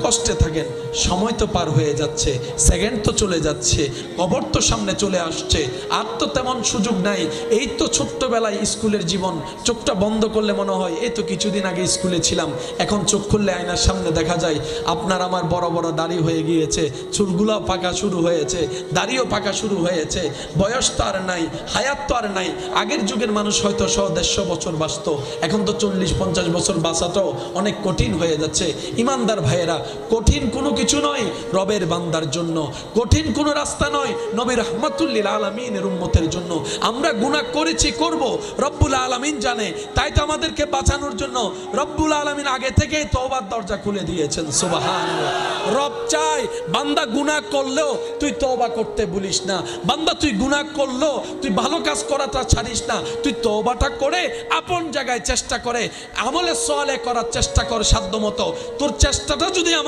কষ্টে থাকেন, সময় তো পার হয়ে যাচ্ছে, সেকেন্ড তো চলে যাচ্ছে, কবর তো সামনে চলে আসছে, আর তো তেমন সুযোগ নাই। এই তো ছোট্টবেলায় স্কুলের জীবন, চোখটা বন্ধ করলে মনে হয় এই তো কিছুদিন আগে স্কুলে ছিলাম। এখন চোখ খুললে আয়নার সামনে দেখা যায় আপনার আমার বড় বড় দাড়ি হয়ে গিয়েছে, চুলগুলো পাকা শুরু হয়েছে, দাড়িও পাকা শুরু হয়েছে, বয়স তো আর নাই, হায়াত তো আর নাই। আগের যুগের মানুষ হয়তো 100-150 বছর বাঁচত, এখন তো 40-50 বছর বাঁচাটাও অনেক কঠিন হয়ে যাচ্ছে। ইমানদার ভাইয়েরা, কঠিন কোনো কিছু নয় রবের বান্দার জন্য, কঠিন কোনো রাস্তা নয় নবী রাহমাতুল লিল আলামিনের উম্মতের জন্য। আমরা গুনাহ করেছি, করব, রব্বুল আলামিন জানে। তাই তো আমাদেরকে বাঁচানোর জন্য রব্বুল আলামিন আগে থেকেই তওবার দরজা খুলে দিয়েছেন। সুবহানাল্লাহ। রব চায় বান্দা গুনাহ করলেও তুই তওবা করতে ভুলিস না, বান্দা তুই গুনাহ করলেও তুই ভালো কাজ করাটা ছাড়িস না, তুই তওবাটা করে আপন জায়গায় চেষ্টা করে আমলে সালেহ করার চেষ্টা কর সাধ্যমতো। তোর চেষ্টাটা যদি